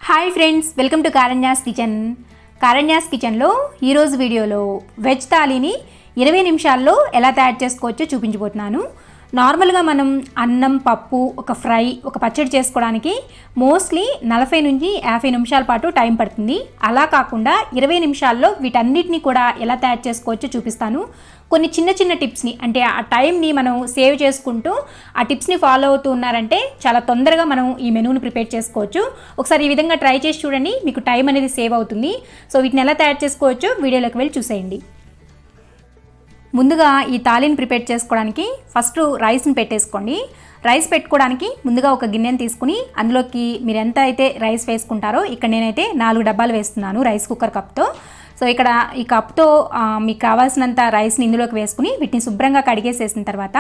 Hi friends, welcome to Karanya's kitchen. Karanya's కిచెన్లో ఈరోజు వీడియోలో వెజ్ థాలీని 20 నిమిషాల్లో ఎలా తయారు చేసుకోవచ్చో చూపించబోతున్నాను. నార్మల్గా మనం అన్నం, పప్పు, ఒక ఫ్రై, ఒక పచ్చడి చేసుకోవడానికి మోస్ట్లీ 40 నుంచి 50 నిమిషాల పాటు టైం పడుతుంది. అలా కాకుండా 20 నిమిషాల్లో వీటన్నిటిని కూడా ఎలా తయారు చేసుకోవచ్చో చూపిస్తాను. కొన్ని చిన్న చిన్న టిప్స్ని, అంటే ఆ టైంని మనం సేవ్ చేసుకుంటూ ఆ టిప్స్ని ఫాలో అవుతూ ఉన్నారంటే చాలా తొందరగా మనం ఈ మెనూని ప్రిపేర్ చేసుకోవచ్చు. ఒకసారి ఈ విధంగా ట్రై చేసి చూడండి, మీకు టైం అనేది సేవ్ అవుతుంది. సో వీటిని ఎలా తయారు చేసుకోవచ్చో వీడియోలోకి వెళ్ళి చూసేయండి. ముందుగా ఈ థాలీని ప్రిపేర్ చేసుకోవడానికి ఫస్ట్ రైస్ని పెట్టేసుకోండి. రైస్ పెట్టుకోవడానికి ముందుగా ఒక గిన్నెని తీసుకుని అందులోకి మీరు ఎంత అయితే రైస్ వేసుకుంటారో, ఇక్కడ నేనైతే 4 డబ్బాలు వేస్తున్నాను రైస్ కుక్కర్ కప్తో. సో ఇక్కడ ఈ కప్తో మీకు కావాల్సినంత రైస్ని ఇందులోకి వేసుకుని వీటిని శుభ్రంగా కడిగేసేసిన తర్వాత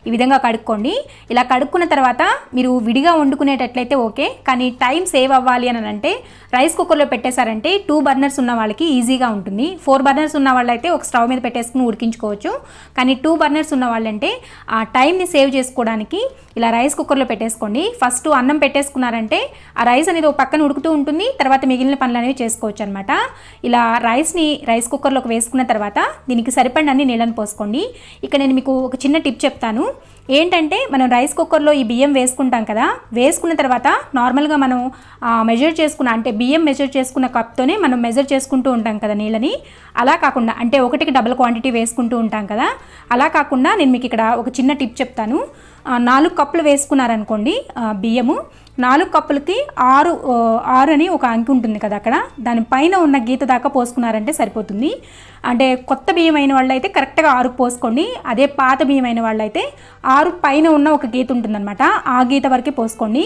ఈ విధంగా కడుక్కోండి. ఇలా కడుక్కున్న తర్వాత మీరు విడిగా వండుకునేటట్లయితే ఓకే, కానీ టైం సేవ్ అవ్వాలి అని అంటే రైస్ కుక్కర్లో పెట్టేశారంటే 2 బర్నర్స్ ఉన్న వాళ్ళకి ఈజీగా ఉంటుంది. 4 బర్నర్స్ ఉన్న వాళ్ళైతే ఒక స్టవ్ మీద పెట్టేసుకుని ఉడికించుకోవచ్చు. కానీ 2 బర్నర్స్ ఉన్న వాళ్ళంటే ఆ టైంని సేవ్ చేసుకోవడానికి ఇలా రైస్ కుక్కర్లో పెట్టేసుకోండి. ఫస్ట్ అన్నం పెట్టేసుకున్నారంటే ఆ రైస్ అనేది ఒక పక్కన ఉడుకుతూ ఉంటుంది, తర్వాత మిగిలిన పనులు అనేవి చేసుకోవచ్చు అనమాట. ఇలా రైస్ కుక్కర్లోకి వేసుకున్న తర్వాత దీనికి సరిపడినన్ని నీళ్ళని పోసుకోండి. ఇక్కడ నేను మీకు ఒక చిన్న టిప్ చెప్తాను. ఏంటంటే మనం రైస్ కుక్కర్లో ఈ బియ్యం వేసుకుంటాం కదా, వేసుకున్న తర్వాత నార్మల్గా మనం మెజర్ చేసుకున్న, అంటే బియ్యం మెజర్ చేసుకున్న కప్తోనే మనం మెజర్ చేసుకుంటూ ఉంటాం కదా నీళ్ళని. అలా కాకుండా, అంటే ఒకటికి డబుల్ క్వాంటిటీ వేసుకుంటూ ఉంటాం కదా, అలా కాకుండా నేను మీకు ఇక్కడ ఒక చిన్న టిప్ చెప్తాను. 4 కప్పులు వేసుకున్నారనుకోండి బియ్యము, 4 కప్పులకి 6 అని ఒక అంకి ఉంటుంది కదా, అక్కడ దానిపైన ఉన్న గీత దాకా పోసుకున్నారంటే సరిపోతుంది. అంటే కొత్త బియ్యం అయిన వాళ్ళు అయితే కరెక్ట్గా 6 పోసుకోండి. అదే పాత బియ్యం అయిన వాళ్ళు అయితే 6 పైన ఉన్న ఒక గీత ఉంటుందన్నమాట, ఆ గీత వరకే పోసుకోండి.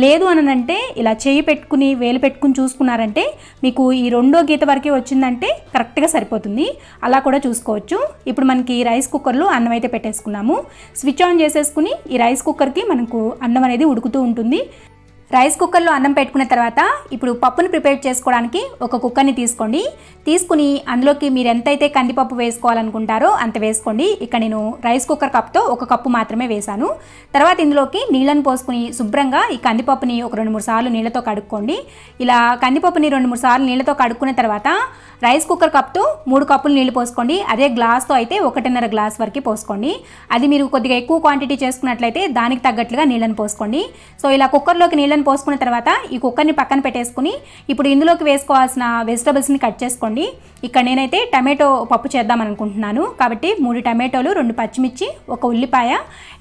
లేదు అని అంటే ఇలా చేయి పెట్టుకుని వేలు పెట్టుకుని చూసుకున్నారంటే మీకు ఈ 2వ గీత వరకే వచ్చిందంటే కరెక్ట్గా సరిపోతుంది. అలా కూడా చూసుకోవచ్చు. ఇప్పుడు మనకి రైస్ కుక్కర్లో అన్నం అయితే పెట్టేసుకున్నాము. స్విచ్ ఆన్ చేసేసుకుని ఈ రైస్ కుక్కర్కి మనకు అన్నం అనేది ఉడుకుతూ ఉంటుంది. రైస్ కుక్కర్లో అన్నం పెట్టుకున్న తర్వాత ఇప్పుడు పప్పుని ప్రిపేర్ చేసుకోవడానికి ఒక కుక్కర్ని తీసుకుని అందులోకి మీరు ఎంతైతే కందిపప్పు వేసుకోవాలనుకుంటారో అంత వేసుకోండి. ఇక్కడ నేను రైస్ కుక్కర్ కప్తో 1 కప్పు మాత్రమే వేశాను. తర్వాత ఇందులోకి నీళ్ళని పోసుకుని శుభ్రంగా ఈ కందిపప్పుని ఒక 2-3 సార్లు నీళ్ళతో కడుక్కోండి. ఇలా కందిపప్పుని 2-3 సార్లు నీళ్ళతో కడుక్కున్న తర్వాత రైస్ కుక్కర్ కప్తో 3 కప్పులు నీళ్ళు పోసుకోండి. అదే గ్లాస్తో అయితే 1.5 గ్లాస్ వరకు పోసుకోండి. అది మీరు కొద్దిగా ఎక్కువ క్వాంటిటీ చేసుకున్నట్లయితే దానికి తగ్గట్లుగా నీళ్ళని పోసుకోండి. సో ఇలా కుక్కర్లోకి నీళ్ళని పోసుకున్న తర్వాత ఈ కుక్కర్ని పక్కన పెట్టేసుకుని ఇప్పుడు ఇందులోకి వేసుకోవాల్సిన వెజిటబుల్స్ని కట్ చేసుకోండి. ఇక్కడ నేనైతే టమాటో పప్పు చేద్దాం అనుకుంటున్నాను కాబట్టి 3 టమాటోలు, 2 పచ్చిమిర్చి, 1 ఉల్లిపాయ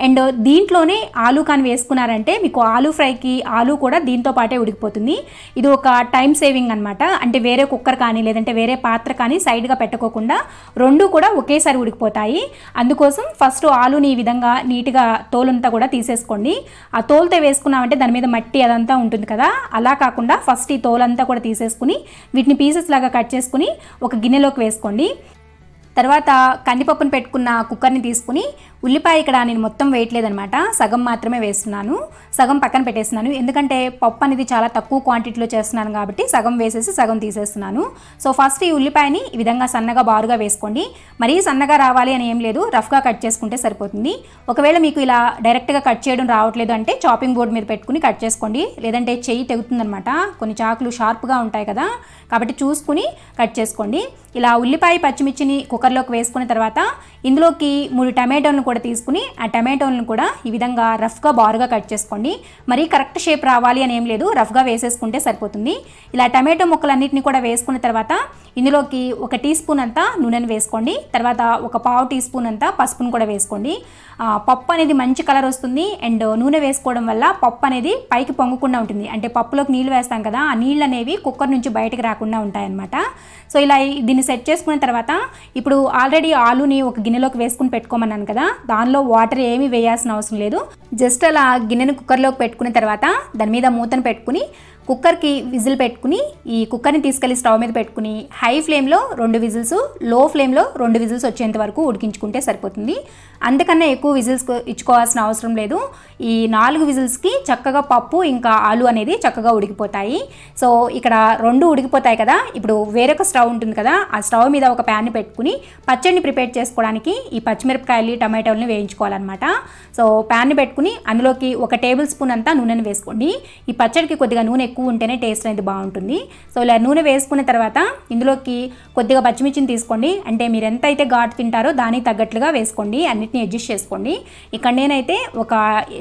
అండ్ దీంట్లోనే ఆలు కానీ వేసుకున్నారంటే మీకు ఆలు ఫ్రైకి ఆలు కూడా దీంతో పాటే ఉడికిపోతుంది. ఇది ఒక టైం సేవింగ్ అనమాట. అంటే వేరే కుక్కర్ కానీ లేదంటే వేరే పాత్ర కానీ సైడ్గా పెట్టుకోకుండా 2 కూడా ఒకేసారి ఉడికిపోతాయి. అందుకోసం ఫస్ట్ ఆలుని ఈ విధంగా నీట్గా తోలంతా కూడా తీసేసుకోండి. ఆ తోలుతో వేసుకున్నామంటే దాని మీద మట్టి అదంతా ఉంటుంది కదా, అలా కాకుండా ఫస్ట్ ఈ తోలంతా కూడా తీసేసుకుని వీటిని పీసెస్ లాగా కట్ చేసుకుని ఒక గిన్నెలోకి వేసుకోండి. తర్వాత కందిపప్పును పెట్టుకున్న కుక్కర్ని తీసుకుని ఉల్లిపాయ ఇక్కడ నేను మొత్తం వేయట్లేదనమాట, సగం మాత్రమే వేస్తున్నాను. సగం పక్కన పెట్టేస్తున్నాను, ఎందుకంటే పప్పు అనేది చాలా తక్కువ క్వాంటిటీలో చేస్తున్నాను కాబట్టి సగం వేసేసి సగం తీసేస్తున్నాను. సో ఫస్ట్ ఈ ఉల్లిపాయని ఈ విధంగా సన్నగా బారుగా వేసుకోండి. మరీ సన్నగా రావాలి అని ఏం లేదు, రఫ్గా కట్ చేసుకుంటే సరిపోతుంది. ఒకవేళ మీకు ఇలా డైరెక్ట్గా కట్ చేయడం రావట్లేదు అంటే చాపింగ్ బోర్డ్ మీద పెట్టుకుని కట్ చేసుకోండి, లేదంటే చెయ్యి తెగుతుందనమాట. కొన్ని చాకులు షార్ప్గా ఉంటాయి కదా, కాబట్టి చూసుకుని కట్ చేసుకోండి. ఇలా ఉల్లిపాయ, పచ్చిమిర్చిని కుక్కర్లోకి వేసుకున్న తర్వాత ఇందులోకి 3 టమాటోలను కూడా తీసుకుని ఆ టమాటోలను కూడా ఈ విధంగా రఫ్గా బారుగా కట్ చేసుకోండి. మరీ కరెక్ట్ షేప్ రావాలి అని ఏం లేదు, రఫ్గా వేసేసుకుంటే సరిపోతుంది. ఇలా టమాటో ముక్కలన్నింటినీ కూడా వేసుకున్న తర్వాత ఇందులోకి 1 టీ స్పూన్ అంతా నూనెను వేసుకోండి. తర్వాత 1/4 టీ స్పూన్ అంతా పసుపును కూడా వేసుకోండి. పప్పు అనేది మంచి కలర్ వస్తుంది అండ్ నూనె వేసుకోవడం వల్ల పప్పు అనేది పైకి పొంగకుండా ఉంటుంది. అంటే పప్పులోకి నీళ్ళు వేస్తాం కదా, ఆ నీళ్ళు అనేవి కుక్కర్ నుంచి బయటకు రాకుండా ఉంటాయన్నమాట. సో ఇలా దీన్ని సెట్ చేసుకున్న తర్వాత ఇప్పుడు ఆల్రెడీ ఆలుని ఒక గిన్నెలోకి వేసుకుని పెట్టుకోమన్నాను కదా, దానిలో వాటర్ ఏమీ వేయాల్సిన అవసరం లేదు. జస్ట్ అలా గిన్నెను కుక్కర్లోకి పెట్టుకున్న తర్వాత దాని మీద మూతను పెట్టుకుని కుక్కర్కి విజిల్ పెట్టుకుని ఈ కుక్కర్ని తీసుకెళ్ళి స్టవ్ మీద పెట్టుకుని హై ఫ్లేమ్లో 2 విజిల్స్, లో ఫ్లేమ్లో 2 విజిల్స్ వచ్చేంత వరకు ఉడికించుకుంటే సరిపోతుంది. అంతకన్నా ఎక్కువ విజిల్స్ ఇచ్చుకోవాల్సిన అవసరం లేదు. ఈ 4 విజిల్స్కి చక్కగా పప్పు ఇంకా ఆలు అనేది చక్కగా ఉడికిపోతాయి. సో ఇక్కడ 2 ఉడికిపోతాయి కదా, ఇప్పుడు వేరొక స్టవ్ ఉంటుంది కదా, ఆ స్టవ్ మీద ఒక ప్యాన్ని పెట్టుకుని పచ్చడిని ప్రిపేర్ చేసుకోవడానికి ఈ పచ్చిమిరపకాయలు, టమాటోలని వేయించుకోవాలన్నమాట. సో ప్యాన్ని పెట్టుకుని అందులోకి 1 టేబుల్ స్పూన్ అంతా నూనెను వేసుకోండి. ఈ పచ్చడికి కొద్దిగా నూనె ఎక్కువ ఉంటేనే టేస్ట్ అనేది బాగుంటుంది. సో ఇలా నూనె వేసుకున్న తర్వాత ఇందులోకి కొద్దిగా పచ్చిమిర్చిని తీసుకోండి. అంటే మీరు ఎంత అయితే ఘాటు తింటారో దానికి తగ్గట్లుగా వేసుకోండి, అన్నిటిని అడ్జస్ట్ చేసుకోండి. ఇక్కడ నేనైతే ఒక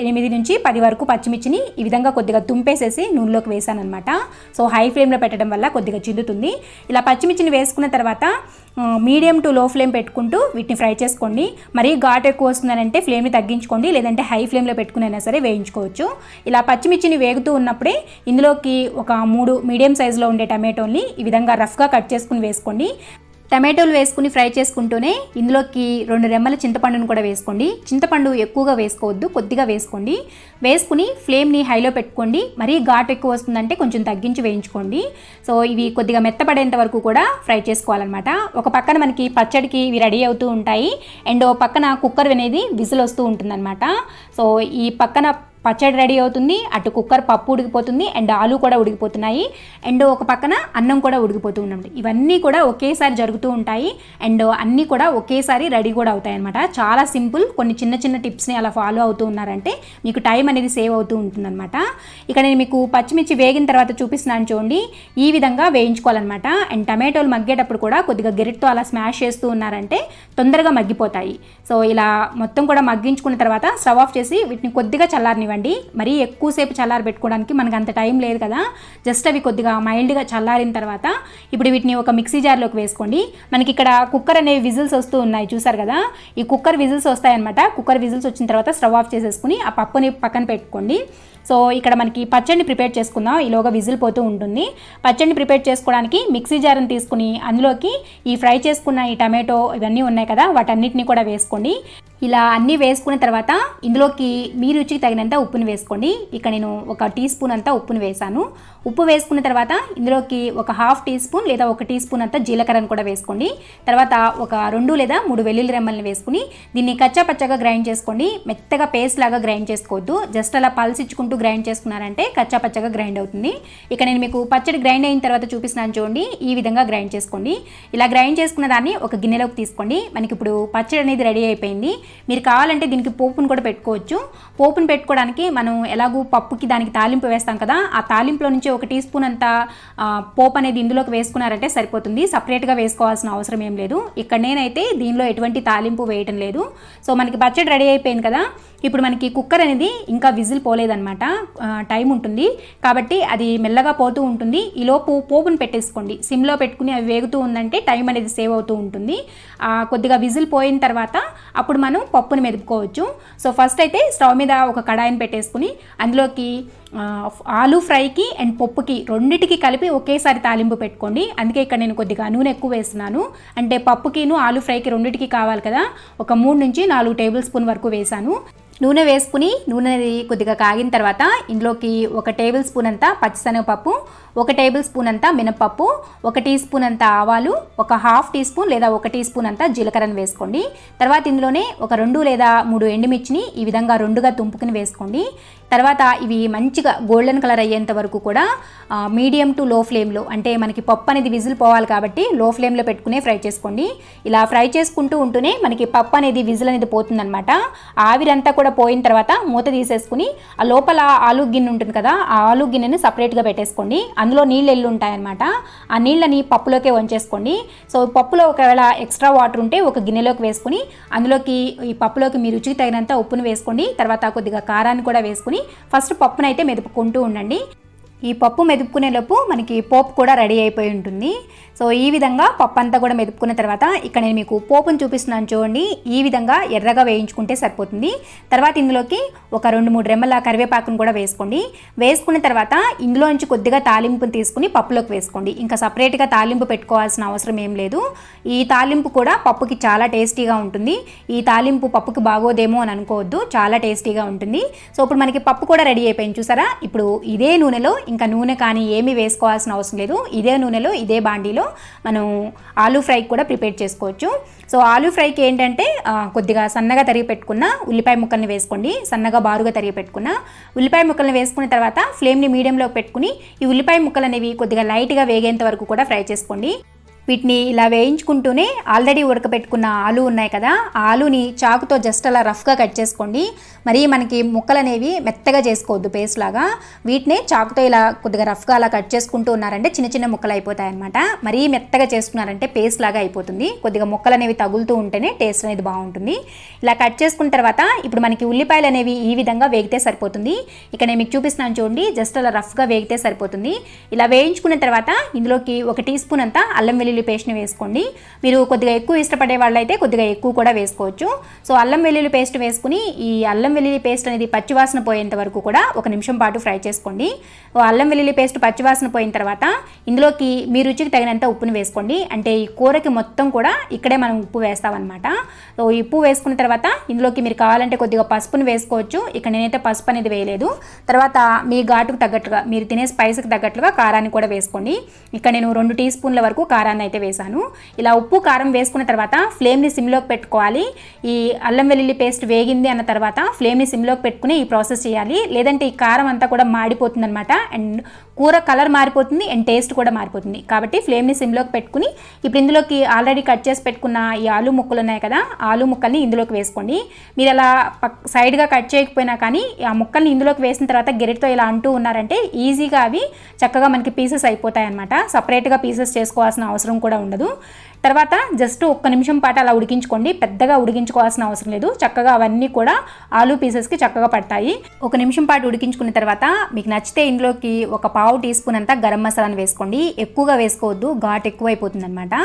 8 నుంచి 10 వరకు పచ్చిమిర్చిని ఈ విధంగా కొద్దిగా తుంపేసేసి నూనెలోకి వేసాను అనమాట. సో హై ఫ్లేమ్లో పెట్టడం వల్ల కొద్దిగా చిల్లుతుంది. ఇలా పచ్చిమిర్చిని వేసుకున్న తర్వాత మీడియం టు లో ఫ్లేమ్ పెట్టుకుంటూ వీటిని ఫ్రై చేసుకోండి. మరీ ఘాటు ఎక్కువ వస్తుందనంటే ఫ్లేమ్ని తగ్గించుకోండి, లేదంటే హై ఫ్లేమ్లో పెట్టుకునైనా సరే వేయించుకోవచ్చు. ఇలా పచ్చిమిర్చిని వేగుతూ ఉన్నప్పుడే ఇందులోకి ఒక 3 మీడియం సైజులో ఉండే టమాటోల్ని ఈ విధంగా రఫ్గా కట్ చేసుకుని వేసుకోండి. టమాటోలు వేసుకుని ఫ్రై చేసుకుంటూనే ఇందులోకి 2 రెమ్మల చింతపండును కూడా వేసుకోండి. చింతపండు ఎక్కువగా వేసుకోవద్దు, కొద్దిగా వేసుకోండి. వేసుకుని ఫ్లేమ్ని హైలో పెట్టుకోండి. మరీ ఘాటు ఎక్కువ వస్తుందంటే కొంచెం తగ్గించి వేయించుకోండి. సో ఇవి కొద్దిగా మెత్తపడేంత వరకు కూడా ఫ్రై చేసుకోవాలన్నమాట. ఒక పక్కన మనకి పచ్చడికి ఇవి రెడీ అవుతూ ఉంటాయి, అండ్ ఒక పక్కన కుక్కర్ అనేది విజిల్ వస్తూ ఉంటుందన్నమాట. సో ఈ పక్కన పచ్చడి రెడీ అవుతుంది, అటు కుక్కర్ పప్పు ఉడికిపోతుంది, అండ్ ఆలు కూడా ఉడికిపోతున్నాయి, అండ్ ఒక పక్కన అన్నం కూడా ఉడికిపోతూ ఉంటుంది. ఇవన్నీ కూడా ఒకేసారి జరుగుతూ ఉంటాయి, అండ్ అన్నీ కూడా ఒకేసారి రెడీ కూడా అవుతాయి అనమాట. చాలా సింపుల్. కొన్ని చిన్న చిన్న టిప్స్ని అలా ఫాలో అవుతూ ఉన్నారంటే మీకు టైం అనేది సేవ్ అవుతూ ఉంటుందన్నమాట. ఇక నేను మీకు పచ్చిమిర్చి వేగిన తర్వాత చూపిస్తున్నాను చూడండి. ఈ విధంగా వేయించుకోవాలన్నమాట. అండ్ టమాటోలు మగ్గేటప్పుడు కూడా కొద్దిగా గెరిట్తో అలా స్మాష్ చేస్తూ ఉన్నారంటే తొందరగా మగ్గిపోతాయి. సో ఇలా మొత్తం కూడా మగ్గించుకున్న తర్వాత స్టవ్ ఆఫ్ చేసి వీటిని కొద్దిగా చల్లారనివ్వండి. మరీ ఎక్కువసేపు చల్లారి పెట్టుకోవడానికి మనకు అంత టైం లేదు కదా. జస్ట్ అవి కొద్దిగా మైల్డ్గా చల్లారిన తర్వాత ఇప్పుడు వీటిని ఒక మిక్సీ జార్లోకి వేసుకోండి. మనకి ఇక్కడ కుక్కర్ అనేవి విజిల్స్ వస్తూ ఉన్నాయి, చూసారు కదా. ఈ కుక్కర్ విజిల్స్ వస్తాయన్నమాట. కుక్కర్ విజిల్స్ వచ్చిన తర్వాత స్టవ్ ఆఫ్ చేసేసుకుని ఆ పప్పుని పక్కన పెట్టుకోండి. సో ఇక్కడ మనకి పచ్చడిని ప్రిపేర్ చేసుకుందాం. ఈలోగా విజిల్ పోతూ ఉంటుంది. పచ్చడిని ప్రిపేర్ చేసుకోవడానికి మిక్సీ జార్ని తీసుకుని అందులోకి ఈ ఫ్రై చేసుకున్న ఈ టమాటో ఇవన్నీ ఉన్నాయి కదా, వాటన్నిటిని కూడా వేసుకోండి. ఇలా అన్నీ వేసుకున్న తర్వాత ఇందులోకి మీ రుచికి తగినంత ఉప్పుని వేసుకోండి. ఇక్కడ నేను 1 టీ స్పూన్ అంతా ఉప్పుని వేసాను. ఉప్పు వేసుకున్న తర్వాత ఇందులోకి ఒక 1/2 టీ స్పూన్ లేదా 1 టీ స్పూన్ అంతా జీలకర్రను కూడా వేసుకోండి. తర్వాత ఒక 2 లేదా 3 వెల్లుల్లి రెమ్మల్ని వేసుకుని దీన్ని కచ్చా పచ్చగా గ్రైండ్ చేసుకోండి. మెత్తగా పేస్ట్ లాగా గ్రైండ్ చేసుకోవద్దు. జస్ట్ అలా పల్స్ ఇచ్చుకుంటూ గ్రైండ్ చేసుకున్నారంటే కచ్చా పచ్చగా గ్రైండ్ అవుతుంది. ఇక నేను మీకు పచ్చడి గ్రైండ్ అయిన తర్వాత చూపిస్తున్నాను చూడండి. ఈ విధంగా గ్రైండ్ చేసుకోండి. ఇలా గ్రైండ్ చేసుకున్న దాన్ని ఒక గిన్నెలోకి తీసుకోండి. మనకి ఇప్పుడు పచ్చడి అనేది రెడీ అయిపోయింది. మీరు కావాలంటే దీనికి పోపును కూడా పెట్టుకోవచ్చు. పోపును పెట్టుకోవడానికి మనం ఎలాగూ పప్పుకి దానికి తాలింపు వేస్తాం కదా, ఆ తాలింపులో నుంచి 1 టీ స్పూన్ అంత పోపు అనేది ఇందులోకి వేసుకున్నారంటే సరిపోతుంది. సపరేట్గా వేసుకోవాల్సిన అవసరం ఏం లేదు. ఇక్కడ నేనైతే దీనిలో ఎటువంటి తాలింపు వేయటం లేదు. సో మనకి పచ్చడి రెడీ అయిపోయింది కదా. ఇప్పుడు మనకి కుక్కర్ అనేది ఇంకా విజిల్ పోలేదన్నమాట, టైం ఉంటుంది కాబట్టి అది మెల్లగా పోతూ ఉంటుంది. ఈలోపు పోపును పెట్టేసుకోండి. సిమ్లో పెట్టుకుని అవి వేగుతూ ఉందంటే టైం అనేది సేవ్ అవుతూ ఉంటుంది. కొద్దిగా విజిల్ పోయిన తర్వాత అప్పుడు మనం పప్పుని మెదుపుకోవచ్చు. సో ఫస్ట్ అయితే స్టవ్ మీద ఒక కడాయిని పెట్టేసుకుని అందులోకి ఆలు ఫ్రైకి అండ్ పప్పుకి రెండిటికి కలిపి ఒకేసారి తాలింపు పెట్టుకోండి. అందుకే ఇక్కడ నేను కొద్దిగా నూనె ఎక్కువ వేస్తున్నాను. అంటే పప్పుకిను ఆలు ఫ్రైకి రెండిటికి కావాలి కదా, ఒక 3 నుంచి 4 టేబుల్ స్పూన్ వరకు వేసాను. నూనె వేసుకుని నూనె కొద్దిగా కాగిన తర్వాత ఇందులోకి 1 టేబుల్ స్పూన్ అంతా పచ్చిశనగపప్పు, 1 టేబుల్ స్పూన్ అంతా మినపప్పు, 1 టీ స్పూన్ అంతా ఆవాలు, ఒక 1/2 టీ స్పూన్ లేదా 1 టీ స్పూన్ అంతా జీలకర్రను వేసుకోండి. తర్వాత ఇందులోనే ఒక 2 లేదా 3 ఎండుమిర్చిని ఈ విధంగా 2గా తుంపుకుని వేసుకోండి. తర్వాత ఇవి మంచిగా గోల్డెన్ కలర్ అయ్యేంత వరకు కూడా మీడియం టు లో ఫ్లేమ్లో, అంటే మనకి పప్పు అనేది విజిల్ పోవాలి కాబట్టి లో ఫ్లేమ్లో పెట్టుకునే ఫ్రై చేసుకోండి. ఇలా ఫ్రై చేసుకుంటూ ఉంటూనే మనకి పప్పు అనేది విజిల్ అనేది పోతుందన్నమాట. ఆవిరంతా కూడా పోయిన తర్వాత మూత తీసేసుకుని ఆ లోపల ఆలు గిన్నె ఉంటుంది కదా, ఆ ఆలు గిన్నెని సపరేట్గా పెట్టేసుకోండి. అందులో నీళ్ళు ఎల్లు ఉంటాయన్నమాట. ఆ నీళ్ళని పప్పులోకే వంచేసుకోండి. సో పప్పులో ఒకవేళ ఎక్స్ట్రా వాటర్ ఉంటే ఒక గిన్నెలోకి వేసుకుని అందులోకి ఈ పప్పులోకి మీ రుచికి తగినంత ఉప్పును వేసుకోండి. తర్వాత కొద్దిగా కారాన్ని కూడా వేసుకుని ఫస్ట్ పప్పునైతే మెదుపుకుంటూ ఉండండి. ఈ పప్పు మెదుపుకునేలోపు మనకి పోపు కూడా రెడీ అయిపోయి ఉంటుంది. సో ఈ విధంగా పప్పు అంతా కూడా మెదుపుకున్న తర్వాత ఇక్కడ నేను మీకు పోపును చూపిస్తున్నాను చూడండి. ఈ విధంగా ఎర్రగా వేయించుకుంటే సరిపోతుంది. తర్వాత ఇందులోకి ఒక 2-3 రెమ్మల కరివేపాకును కూడా వేసుకోండి. వేసుకున్న తర్వాత ఇందులో నుంచి కొద్దిగా తాలింపును తీసుకుని పప్పులోకి వేసుకోండి. ఇంకా సపరేట్గా తాలింపు పెట్టుకోవాల్సిన అవసరం ఏం లేదు. ఈ తాలింపు కూడా పప్పుకి చాలా టేస్టీగా ఉంటుంది. ఈ తాలింపు పప్పుకి బాగోదేమో అని అనుకోవద్దు, చాలా టేస్టీగా ఉంటుంది. సో ఇప్పుడు మనకి పప్పు కూడా రెడీ అయిపోయింది చూసారా. ఇప్పుడు ఇదే నూనెలో, ఇంకా నూనె కానీ ఏమీ వేసుకోవాల్సిన అవసరం లేదు, ఇదే నూనెలో ఇదే బాండీలో మనం ఆలూ ఫ్రై కూడా ప్రిపేర్ చేసుకోవచ్చు. సో ఆలూ ఫ్రైకి ఏంటంటే కొద్దిగా సన్నగా తరిగి పెట్టుకున్న ఉల్లిపాయ ముక్కల్ని వేసుకోండి. సన్నగా బారుగా తరిగి పెట్టుకున్న ఉల్లిపాయ ముక్కల్ని వేసుకున్న తర్వాత ఫ్లేమ్ని మీడియంలో పెట్టుకుని ఈ ఉల్లిపాయ ముక్కలు అనేవి కొద్దిగా లైట్గా వేగేంత వరకు కూడా ఫ్రై చేసుకోండి. వీటిని ఇలా వేయించుకుంటూనే ఆల్రెడీ ఉడకబెట్టుకున్న ఆలు ఉన్నాయి కదా, ఆ ఆలుని చాకుతో జస్ట్ అలా రఫ్గా కట్ చేసుకోండి. మరి మనకి ముక్కలు అనేవి మెత్తగా చేసుకోవద్దు పేస్ట్ లాగా. వీటిని చాకుతో ఇలా కొద్దిగా రఫ్గా అలా కట్ చేసుకుంటూ ఉన్నారంటే చిన్న చిన్న ముక్కలు అయిపోతాయి అనమాట. మరీ మెత్తగా చేసుకున్నారంటే పేస్ట్ లాగా అయిపోతుంది. కొద్దిగా ముక్కలు అనేవి తగులుతూ ఉంటేనే టేస్ట్ అనేది బాగుంటుంది. ఇలా కట్ చేసుకున్న తర్వాత ఇప్పుడు మనకి ఉల్లిపాయలు అనేవి ఈ విధంగా వేగితే సరిపోతుంది. ఇక్కడ నేను మీకు చూపిస్తున్నాను చూడండి, జస్ట్ అలా రఫ్గా వేగితే సరిపోతుంది. ఇలా వేయించుకున్న తర్వాత ఇందులోకి 1 టీ స్పూన్ అంతా అల్లం వెల్లుల్లి పేస్ట్ని వేసుకోండి. మీరు కొద్దిగా ఎక్కువ ఇష్టపడే వాళ్ళైతే కొద్దిగా ఎక్కువ కూడా వేసుకోవచ్చు. సో అల్లం వెల్లుల్లి పేస్ట్ వేసుకుని ఈ అల్లం వెల్లుల్లి పేస్ట్ అనేది పచ్చివాసన పోయేంత వరకు కూడా 1 నిమిషం పాటు ఫ్రై చేసుకోండి. అల్లం వెల్లుల్లి పేస్ట్ పచ్చివాసన పోయిన తర్వాత ఇందులోకి మీ రుచికి తగినంత ఉప్పుని వేసుకోండి. అంటే ఈ కూరకి మొత్తం కూడా ఇక్కడే మనం ఉప్పు వేస్తామన్నమాట. సో ఈ ఉప్పు వేసుకున్న తర్వాత ఇందులోకి మీరు కావాలంటే కొద్దిగా పసుపుని వేసుకోవచ్చు. ఇక్కడ నేనైతే పసుపు అనేది వేయలేదు. తర్వాత మీ ఘాటుకు తగ్గట్లుగా మీరు తినే స్పైస్కి తగ్గట్లుగా కారాన్ని కూడా వేసుకోండి. ఇక్కడ నేను 2 టీ స్పూన్ల వరకు కారాన్ని అయితే వేసాను. ఇలా ఉప్పు కారం వేసుకున్న తర్వాత ఫ్లేమ్ని సిమ్లోకి పెట్టుకోవాలి. ఈ అల్లం వెల్లుల్లి పేస్ట్ వేగింది అన్న తర్వాత ఫ్లేమ్ని సిమ్లోకి పెట్టుకుని ఈ ప్రాసెస్ చేయాలి. లేదంటే ఈ కారం అంతా కూడా మాడిపోతుంది అనమాట. అండ్ కూర కలర్ మారిపోతుంది అండ్ టేస్ట్ కూడా మారిపోతుంది. కాబట్టి ఫ్లేమ్ని సిమ్లోకి పెట్టుకుని ఇప్పుడు ఇందులోకి ఆల్రెడీ కట్ చేసి పెట్టుకున్న ఈ ఆలు ముక్కలు ఉన్నాయి కదా, ఆలు ముక్కల్ని ఇందులోకి వేసుకోండి. మీరు అలా సైడ్గా కట్ చేయకపోయినా కానీ ఆ ముక్కల్ని ఇందులోకి వేసిన తర్వాత గెరెట్తో ఇలా అంటూ ఉన్నారంటే ఈజీగా అవి చక్కగా మనకి పీసెస్ అయిపోతాయి అనమాట. సపరేట్గా పీసెస్ చేసుకోవాల్సిన అవసరం కూడా ఉండదు. తర్వాత జస్ట్ 1 నిమిషం పాటు అలా ఉడికించుకోండి. పెద్దగా ఉడికించుకోవాల్సిన అవసరం లేదు. చక్కగా అవన్నీ కూడా ఆలు పీసెస్కి చక్కగా పడతాయి. 1 నిమిషం పాటు ఉడికించుకున్న తర్వాత మీకు నచ్చితే ఇందులోకి 1/4 టీ స్పూన్ అంతా గరం మసాలాను వేసుకోండి. ఎక్కువగా వేసుకోవద్దు, ఘాట్ ఎక్కువ అయిపోతుంది అనమాట.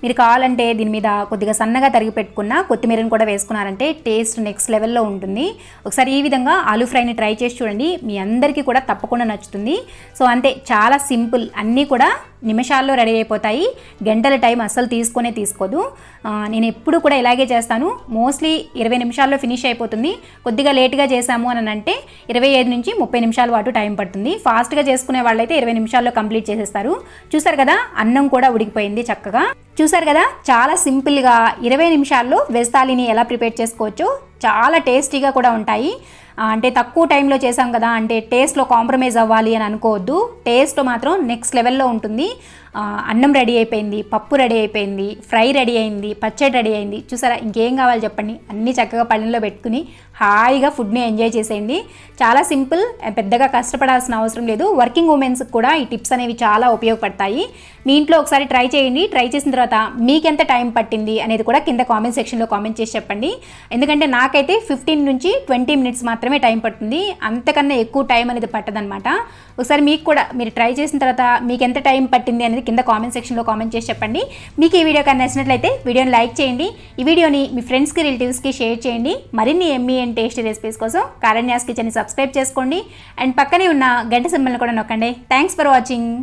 మీరు కావాలంటే దీని మీద కొద్దిగా సన్నగా తరిగి పెట్టుకున్న కొత్తిమీరని కూడా వేసుకున్నారంటే టేస్ట్ నెక్స్ట్ లెవెల్లో ఉంటుంది. ఒకసారి ఈ విధంగా ఆలూ ఫ్రైని ట్రై చేసి చూడండి, మీ అందరికీ కూడా తప్పకుండా నచ్చుతుంది. సో అంతే, చాలా సింపుల్, అన్నీ కూడా నిమిషాల్లో రెడీ అయిపోతాయి. గంటల టైం అస్సలు తీసుకోదు. నేను ఎప్పుడు కూడా ఇలాగే చేస్తాను. మోస్ట్లీ 20 నిమిషాల్లో ఫినిష్ అయిపోతుంది. కొద్దిగా లేట్గా చేసాము అని అంటే 25 నుంచి 30 నిమిషాల పాటు టైం పడుతుంది. ఫాస్ట్గా చేసుకునే వాళ్ళైతే 20 నిమిషాల్లో కంప్లీట్ చేసేస్తారు. చూసారు కదా, అన్నం కూడా ఉడికిపోయింది చక్కగా. చూసారు కదా, చాలా సింపుల్గా 20 నిమిషాల్లో వెజ్ థాలీని ఎలా ప్రిపేర్ చేసుకోవచ్చో. చాలా టేస్టీగా కూడా ఉంటాయి. అంటే తక్కువ టైంలో చేసాం కదా అంటే టేస్ట్లో కాంప్రమైజ్ అవ్వాలి అని అనుకోవద్దు. టేస్ట్ మాత్రం నెక్స్ట్ లెవెల్లో ఉంటుంది. అన్నం రెడీ అయిపోయింది, పప్పు రెడీ అయిపోయింది, ఫ్రై రెడీ అయింది, పచ్చడి రెడీ అయింది. చూసారా, ఇంకేం కావాలి చెప్పండి. అన్నీ చక్కగా పళ్ళెంలో పెట్టుకుని హాయిగా ఫుడ్ని ఎంజాయ్ చేసేయండి. చాలా సింపుల్, పెద్దగా కష్టపడాల్సిన అవసరం లేదు. వర్కింగ్ ఉమెన్స్కి కూడా ఈ టిప్స్ అనేవి చాలా ఉపయోగపడతాయి. మీ ఇంట్లో ఒకసారి ట్రై చేయండి. ట్రై చేసిన తర్వాత మీకు ఎంత టైం పట్టింది అనేది కూడా కింద కామెంట్ సెక్షన్లో కామెంట్ చేసి చెప్పండి. ఎందుకంటే నాకైతే 15 నుంచి 20 మినిట్స్ మాత్రమే టైం పడుతుంది. అంతకన్నా ఎక్కువ టైం అనేది పట్టదనమాట. ఒకసారి మీకు కూడా మీరు ట్రై చేసిన తర్వాత మీకు ఎంత టైం పట్టింది అనేది కింద కామెంట్ సెక్షన్లో కామెంట్ చేసి చెప్పండి. మీకు ఈ వీడియో కన్నా నచ్చినట్లయితే వీడియోని లైక్ చేయండి. ఈ వీడియోని మీ ఫ్రెండ్స్కి, రిలేటివ్స్కి షేర్ చేయండి. మరిన్ని ఎమ్మీ అండ్ టేస్టీ రెసిపీస్ కోసం కారణ్యాస్ కిచెన్ని సబ్స్క్రైబ్ చేసుకోండి. అండ్ పక్కనే ఉన్న గంట సింబల్ని కూడా నొక్కండి. Thanks for watching.